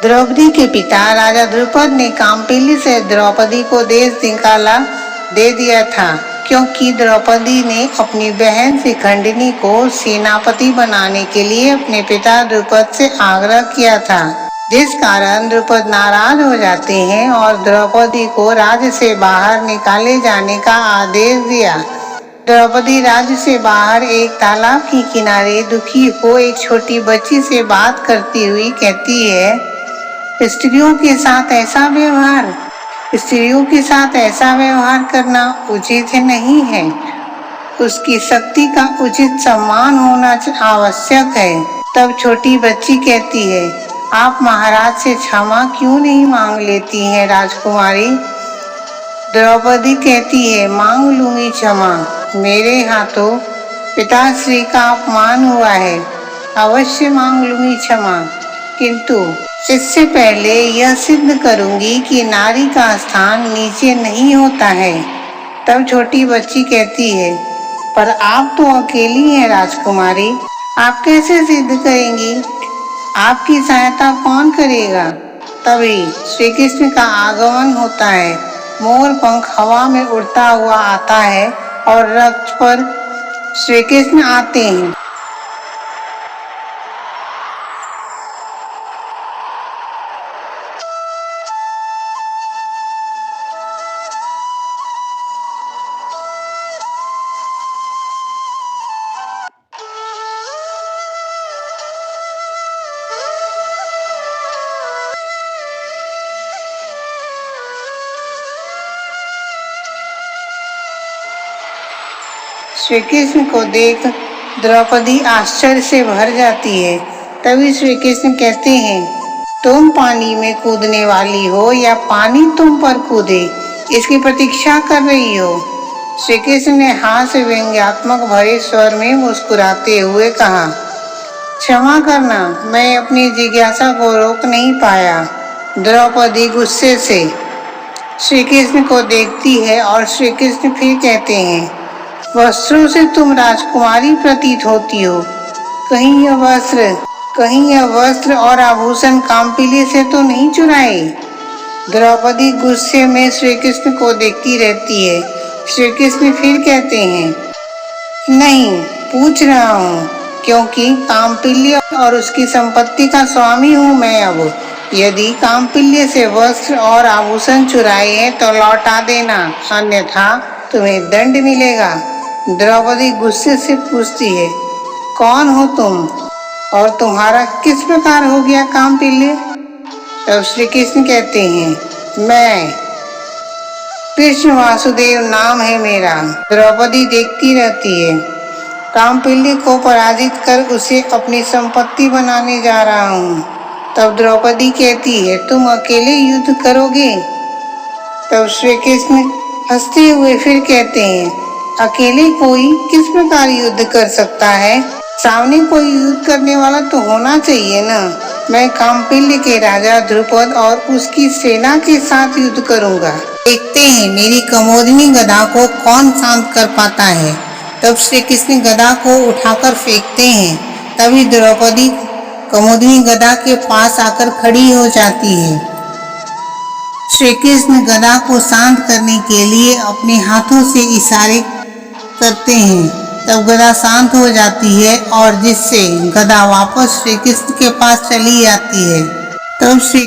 द्रौपदी के पिता राजा द्रुपद ने कामपिली से द्रौपदी को देश निकाला दे दिया था, क्योंकि द्रौपदी ने अपनी बहन शिखंडिनी को सेनापति बनाने के लिए अपने पिता द्रुपद से आग्रह किया था, जिस कारण द्रुपद नाराज हो जाते हैं और द्रौपदी को राज्य से बाहर निकाले जाने का आदेश दिया। द्रौपदी राज्य से बाहर एक तालाब के किनारे दुखी हो एक छोटी बच्ची से बात करती हुई कहती है, स्त्रियों के साथ ऐसा व्यवहार करना उचित नहीं है। उसकी शक्ति का उचित सम्मान होना आवश्यक है। तब छोटी बच्ची कहती है, आप महाराज से क्षमा क्यों नहीं मांग लेती हैं राजकुमारी? द्रौपदी कहती है, मांग लूंगी क्षमा। मेरे हाथों पिताश्री का अपमान हुआ है, अवश्य मांग लूंगी क्षमा, किंतु इससे पहले यह सिद्ध करूंगी कि नारी का स्थान नीचे नहीं होता है। तब छोटी बच्ची कहती है, पर आप तो अकेली हैं राजकुमारी, आप कैसे सिद्ध करेंगी? आपकी सहायता कौन करेगा? तभी श्री कृष्ण का आगमन होता है। मोर पंख हवा में उड़ता हुआ आता है और रथ पर श्री कृष्ण आते हैं। श्री कृष्ण को देख द्रौपदी आश्चर्य से भर जाती है। तभी श्री कृष्ण कहते हैं, तुम पानी में कूदने वाली हो या पानी तुम पर कूदे, इसकी प्रतीक्षा कर रही हो? श्री कृष्ण ने हास्य व्यंग्यात्मक भरे स्वर में मुस्कुराते हुए कहा, क्षमा करना, मैं अपनी जिज्ञासा को रोक नहीं पाया। द्रौपदी गुस्से से श्री कृष्ण को देखती है और श्री कृष्ण फिर कहते हैं, वस्त्रों से तुम राजकुमारी प्रतीत होती हो, कहीं यह वस्त्र और आभूषण कामपिली से तो नहीं चुराए? द्रौपदी गुस्से में श्री कृष्ण को देखती रहती है। श्री कृष्ण फिर कहते हैं, नहीं, पूछ रहा हूँ, क्योंकि कामपिल्य और उसकी संपत्ति का स्वामी हूँ मैं अब। यदि कामपिल्य से वस्त्र और आभूषण चुराए हैं तो लौटा देना, अन्यथा तुम्हें दंड मिलेगा। द्रौपदी गुस्से से पूछती है, कौन हो तुम और तुम्हारा किस प्रकार हो गया कामपिल्य? तब श्री कृष्ण कहते हैं, मैं कृष्ण वासुदेव नाम है मेरा। द्रौपदी देखती रहती है। कामपिल्य को पराजित कर उसे अपनी संपत्ति बनाने जा रहा हूँ। तब द्रौपदी कहती है, तुम अकेले युद्ध करोगे? तब श्री कृष्ण हंसते हुए फिर कहते हैं, अकेले कोई किस प्रकार युद्ध कर सकता है? सामने कोई युद्ध करने वाला तो होना चाहिए ना। मैं कामपिल्य के राजा द्रुपद और उसकी सेना के साथ युद्ध करूंगा। देखते हैं मेरी कमोदनी गदा को कौन शांत कर पाता है। तब श्री कृष्ण गदा को उठाकर फेंकते हैं। तभी द्रौपदी कमोदनी गदा के पास आकर खड़ी हो जाती है। श्री कृष्ण गदा को शांत करने के लिए अपने हाथों से इशारे करते हैं। तब गदा शांत हो जाती है और जिससे गदा वापस श्री कृष्ण के पास चली आती है। तब श्री